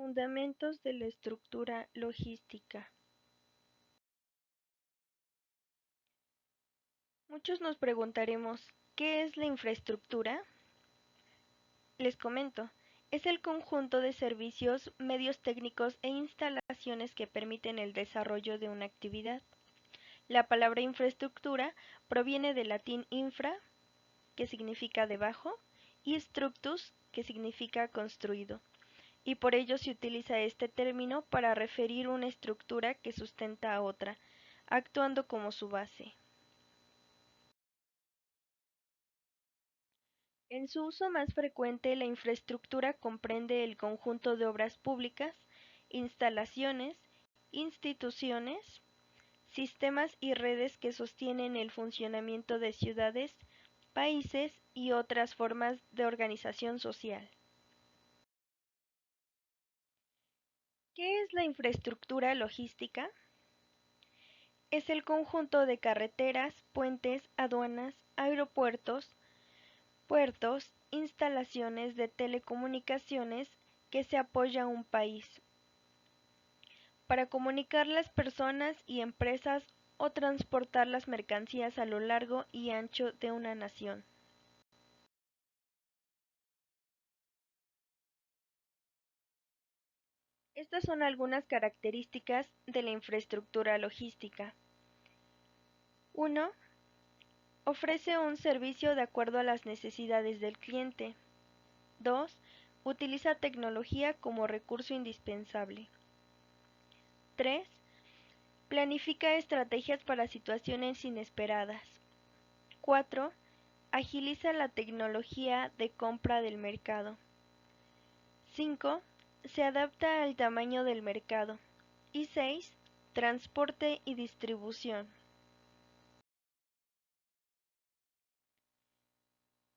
Fundamentos de la estructura logística. Muchos nos preguntaremos, ¿qué es la infraestructura? Les comento, es el conjunto de servicios, medios técnicos e instalaciones que permiten el desarrollo de una actividad. La palabra infraestructura proviene del latín infra, que significa debajo, y structus, que significa construido, y por ello se utiliza este término para referir una estructura que sustenta a otra, actuando como su base. En su uso más frecuente, la infraestructura comprende el conjunto de obras públicas, instalaciones, instituciones, sistemas y redes que sostienen el funcionamiento de ciudades, países y otras formas de organización social. ¿Qué es la infraestructura logística? Es el conjunto de carreteras, puentes, aduanas, aeropuertos, puertos, instalaciones de telecomunicaciones que se apoya a un país para comunicar las personas y empresas o transportar las mercancías a lo largo y ancho de una nación. Estas son algunas características de la infraestructura logística. 1. Ofrece un servicio de acuerdo a las necesidades del cliente. 2. Utiliza tecnología como recurso indispensable. 3. Planifica estrategias para situaciones inesperadas. 4. Agiliza la tecnología de compra del mercado. 5. Se adapta al tamaño del mercado. Y 6. Transporte y distribución.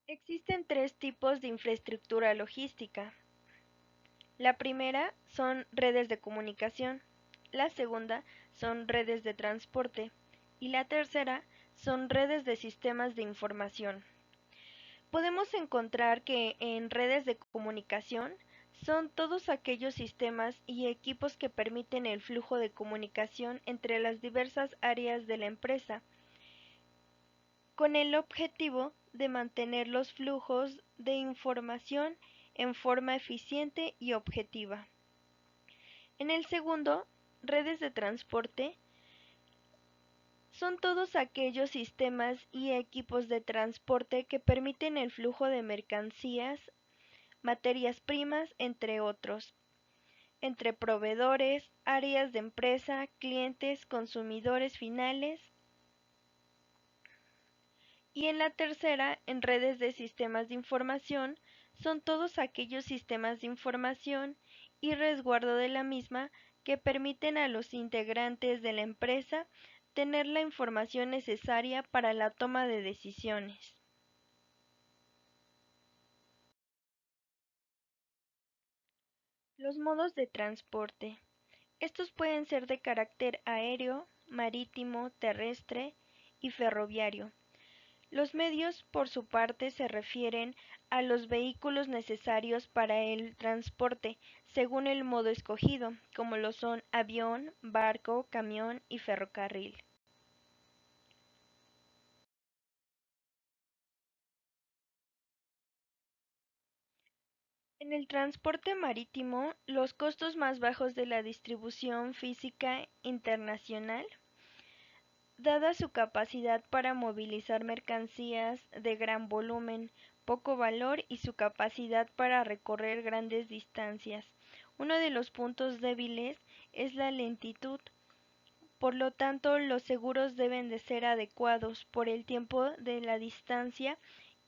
Existen tres tipos de infraestructura logística. La primera son redes de comunicación, la segunda son redes de transporte y la tercera son redes de sistemas de información. Podemos encontrar que en redes de comunicación son todos aquellos sistemas y equipos que permiten el flujo de comunicación entre las diversas áreas de la empresa, con el objetivo de mantener los flujos de información en forma eficiente y objetiva. En el segundo, redes de transporte, son todos aquellos sistemas y equipos de transporte que permiten el flujo de mercancías, materias primas, entre otros, entre proveedores, áreas de empresa, clientes, consumidores finales. Y en la tercera, en redes de sistemas de información, son todos aquellos sistemas de información y resguardo de la misma que permiten a los integrantes de la empresa tener la información necesaria para la toma de decisiones. Los modos de transporte. Estos pueden ser de carácter aéreo, marítimo, terrestre y ferroviario. Los medios, por su parte, se refieren a los vehículos necesarios para el transporte, según el modo escogido, como lo son avión, barco, camión y ferrocarril. En el transporte marítimo, los costos más bajos de la distribución física internacional, dada su capacidad para movilizar mercancías de gran volumen, poco valor y su capacidad para recorrer grandes distancias. Uno de los puntos débiles es la lentitud. Por lo tanto, los seguros deben de ser adecuados por el tiempo de la distancia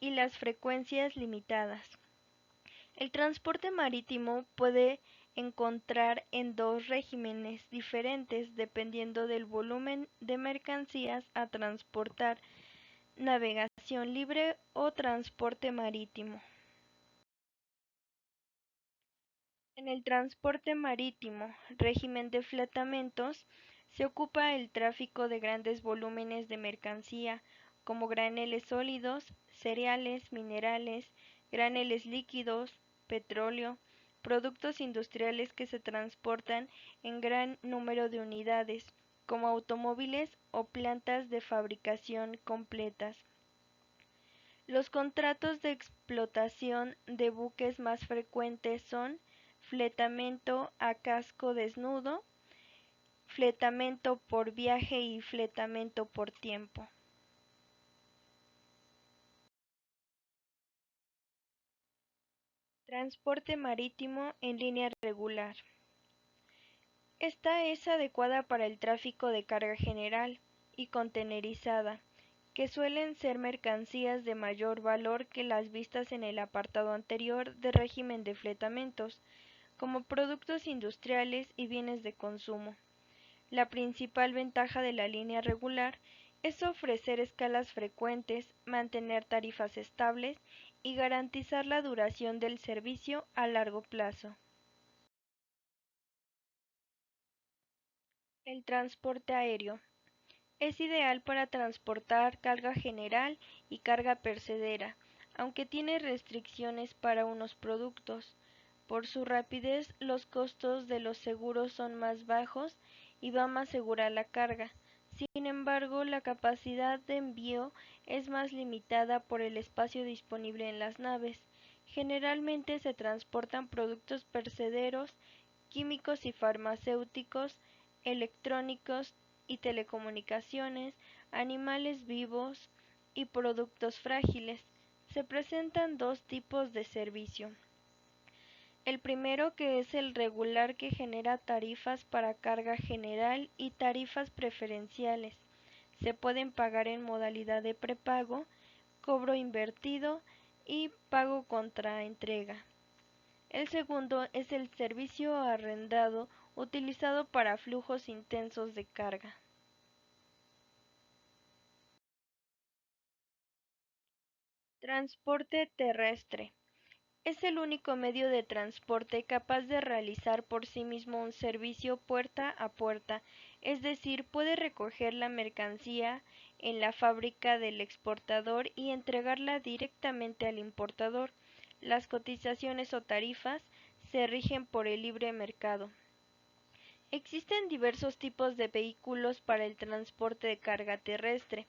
y las frecuencias limitadas. El transporte marítimo puede encontrar en dos regímenes diferentes dependiendo del volumen de mercancías a transportar: navegación libre o transporte marítimo. En el transporte marítimo, régimen de fletamentos, se ocupa el tráfico de grandes volúmenes de mercancía, como graneles sólidos, cereales, minerales, graneles líquidos, petróleo, productos industriales que se transportan en gran número de unidades, como automóviles o plantas de fabricación completas. Los contratos de explotación de buques más frecuentes son fletamento a casco desnudo, fletamento por viaje y fletamento por tiempo. Transporte marítimo en línea regular. Esta es adecuada para el tráfico de carga general y contenerizada, que suelen ser mercancías de mayor valor que las vistas en el apartado anterior de régimen de fletamentos, como productos industriales y bienes de consumo. La principal ventaja de la línea regular es ofrecer escalas frecuentes, mantener tarifas estables y garantizar la duración del servicio a largo plazo. El transporte aéreo es ideal para transportar carga general y carga perecedera, aunque tiene restricciones para unos productos. Por su rapidez, los costos de los seguros son más bajos y va más segura la carga. Sin embargo, la capacidad de envío es más limitada por el espacio disponible en las naves. Generalmente se transportan productos perecederos, químicos y farmacéuticos, electrónicos y telecomunicaciones, animales vivos y productos frágiles. Se presentan dos tipos de servicio. El primero, que es el regular, que genera tarifas para carga general y tarifas preferenciales. Se pueden pagar en modalidad de prepago, cobro invertido y pago contra entrega. El segundo es el servicio arrendado, utilizado para flujos intensos de carga. Transporte terrestre. Es el único medio de transporte capaz de realizar por sí mismo un servicio puerta a puerta, es decir, puede recoger la mercancía en la fábrica del exportador y entregarla directamente al importador. Las cotizaciones o tarifas se rigen por el libre mercado. Existen diversos tipos de vehículos para el transporte de carga terrestre.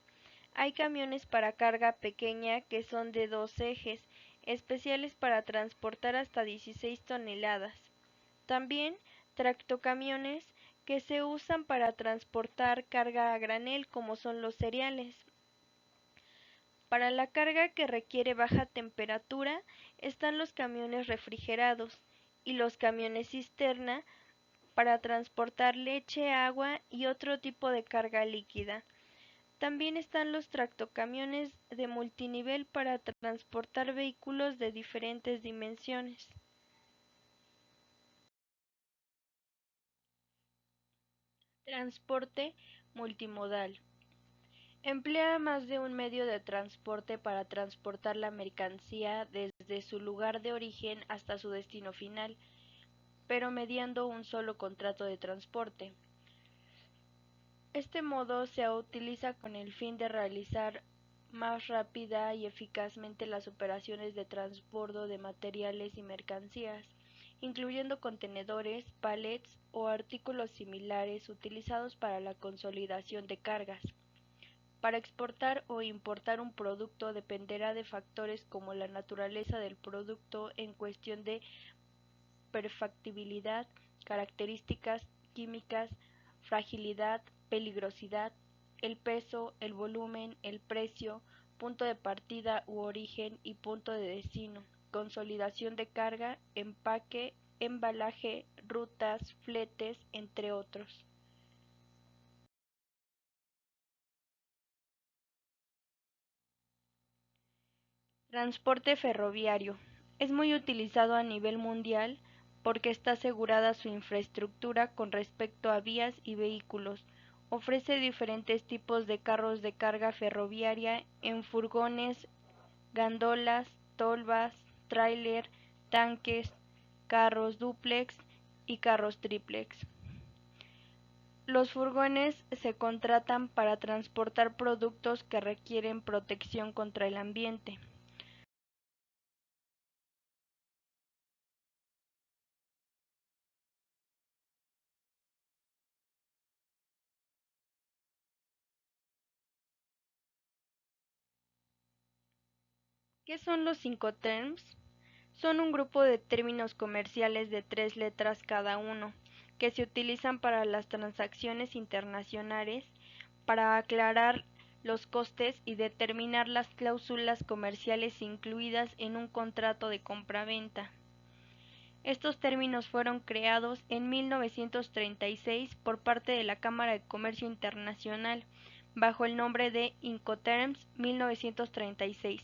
Hay camiones para carga pequeña que son de dos ejes, especiales para transportar hasta 16 toneladas. También tractocamiones que se usan para transportar carga a granel, como son los cereales. Para la carga que requiere baja temperatura están los camiones refrigerados y los camiones cisterna para transportar leche, agua y otro tipo de carga líquida. También están los tractocamiones de multinivel para transportar vehículos de diferentes dimensiones. Transporte multimodal. Emplea más de un medio de transporte para transportar la mercancía desde su lugar de origen hasta su destino final, pero mediando un solo contrato de transporte. Este modo se utiliza con el fin de realizar más rápida y eficazmente las operaciones de transbordo de materiales y mercancías, incluyendo contenedores, palets o artículos similares utilizados para la consolidación de cargas. Para exportar o importar un producto dependerá de factores como la naturaleza del producto en cuestión de perfectibilidad, características químicas, fragilidad, peligrosidad, el peso, el volumen, el precio, punto de partida u origen y punto de destino, consolidación de carga, empaque, embalaje, rutas, fletes, entre otros. Transporte ferroviario. Es muy utilizado a nivel mundial porque está asegurada su infraestructura con respecto a vías y vehículos. Ofrece diferentes tipos de carros de carga ferroviaria en furgones, gandolas, tolvas, tráiler, tanques, carros dúplex y carros tríplex. Los furgones se contratan para transportar productos que requieren protección contra el ambiente. ¿Qué son los Incoterms? Son un grupo de términos comerciales de 3 letras cada uno, que se utilizan para las transacciones internacionales, para aclarar los costes y determinar las cláusulas comerciales incluidas en un contrato de compraventa. Estos términos fueron creados en 1936 por parte de la Cámara de Comercio Internacional, bajo el nombre de Incoterms 1936,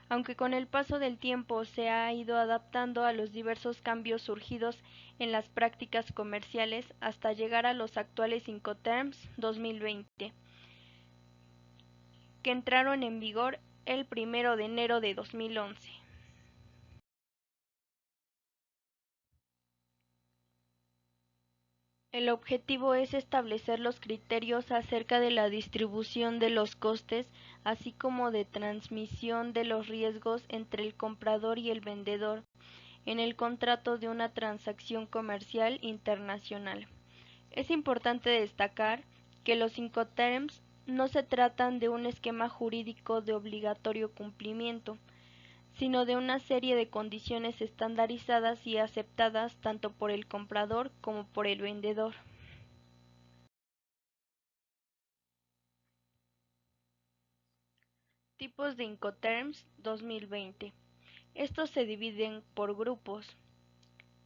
aunque con el paso del tiempo se ha ido adaptando a los diversos cambios surgidos en las prácticas comerciales hasta llegar a los actuales Incoterms 2020, que entraron en vigor el 1 de enero de 2011. El objetivo es establecer los criterios acerca de la distribución de los costes, así como de transmisión de los riesgos entre el comprador y el vendedor en el contrato de una transacción comercial internacional. Es importante destacar que los Incoterms no se tratan de un esquema jurídico de obligatorio cumplimiento, sino de una serie de condiciones estandarizadas y aceptadas tanto por el comprador como por el vendedor. Tipos de Incoterms 2020. Estos se dividen por grupos,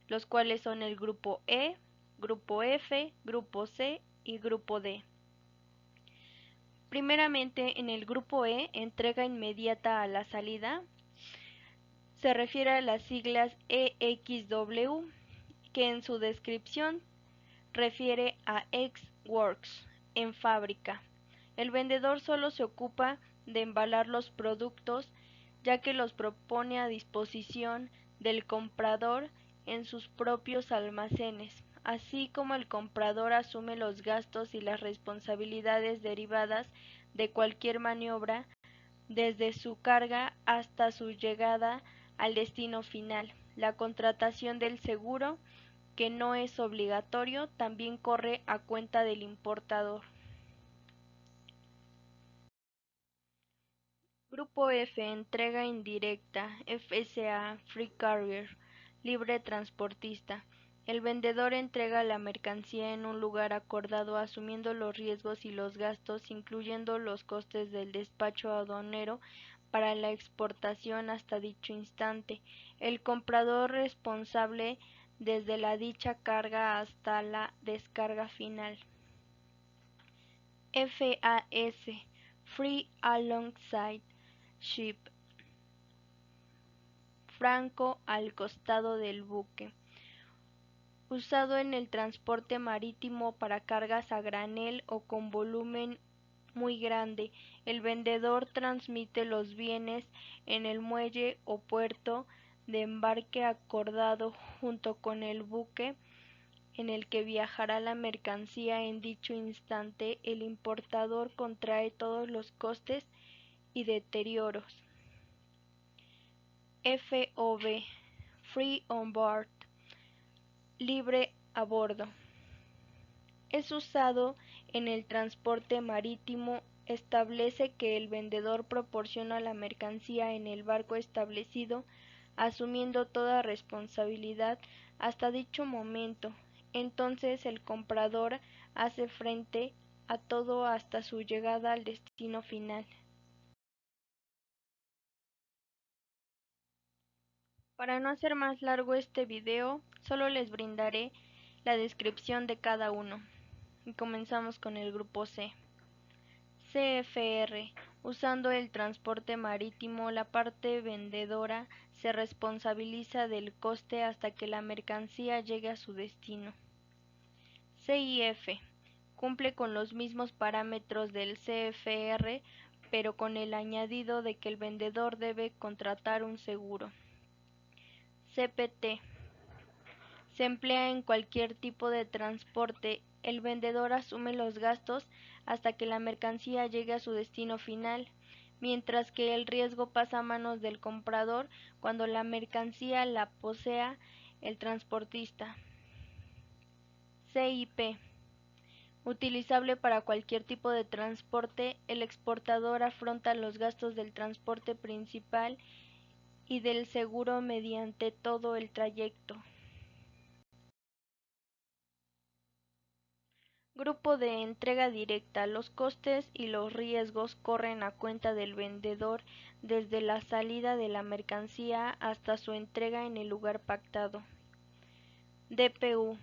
los cuales son el grupo E, grupo F, grupo C y grupo D. Primeramente, en el grupo E, entrega inmediata a la salida, se refiere a las siglas EXW, que en su descripción refiere a ex works, en fábrica. El vendedor solo se ocupa de embalar los productos, ya que los propone a disposición del comprador en sus propios almacenes, así como el comprador asume los gastos y las responsabilidades derivadas de cualquier maniobra desde su carga hasta su llegada al destino final. La contratación del seguro, que no es obligatorio, también corre a cuenta del importador. Grupo F, entrega indirecta, FSA, Free Carrier, libre transportista. El vendedor entrega la mercancía en un lugar acordado asumiendo los riesgos y los gastos, incluyendo los costes del despacho aduanero para la exportación hasta dicho instante. El comprador responsable desde la dicha carga hasta la descarga final. FAS, Free Alongside Ship, franco al costado del buque, usado en el transporte marítimo para cargas a granel o con volumen muy grande. El vendedor transmite los bienes en el muelle o puerto de embarque acordado junto con el buque en el que viajará la mercancía en dicho instante. El importador contrae todos los costes y deterioros. FOB, Free on Board, libre a bordo. Es usado en el transporte marítimo. Establece que el vendedor proporciona la mercancía en el barco establecido, asumiendo toda responsabilidad hasta dicho momento. Entonces el comprador hace frente a todo hasta su llegada al destino final. Para no hacer más largo este video, solo les brindaré la descripción de cada uno. Y comenzamos con el grupo C. CFR. Usando el transporte marítimo, la parte vendedora se responsabiliza del coste hasta que la mercancía llegue a su destino. CIF. Cumple con los mismos parámetros del CFR, pero con el añadido de que el vendedor debe contratar un seguro. CPT. Se emplea en cualquier tipo de transporte. El vendedor asume los gastos hasta que la mercancía llegue a su destino final, mientras que el riesgo pasa a manos del comprador cuando la mercancía la posea el transportista. CIP. Utilizable para cualquier tipo de transporte. El exportador afronta los gastos del transporte principal y del seguro mediante todo el trayecto. Grupo de entrega directa. Los costes y los riesgos corren a cuenta del vendedor desde la salida de la mercancía hasta su entrega en el lugar pactado. DPU.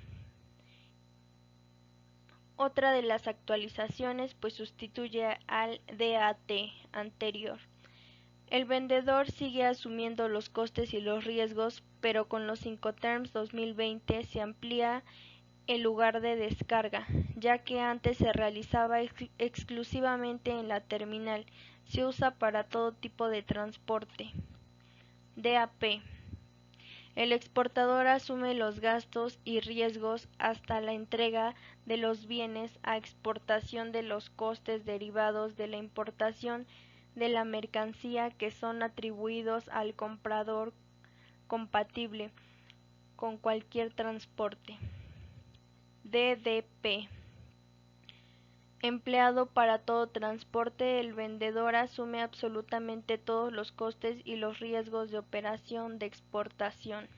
Otra de las actualizaciones pues sustituye al DAT anterior. El vendedor sigue asumiendo los costes y los riesgos, pero con los Incoterms 2020 se amplía el lugar de descarga, ya que antes se realizaba exclusivamente en la terminal, se usa para todo tipo de transporte. DAP. El exportador asume los gastos y riesgos hasta la entrega de los bienes a exportación de los costes derivados de la importación de la mercancía que son atribuidos al comprador compatible con cualquier transporte. DDP. Empleado para todo transporte, el vendedor asume absolutamente todos los costes y los riesgos de operación de exportación.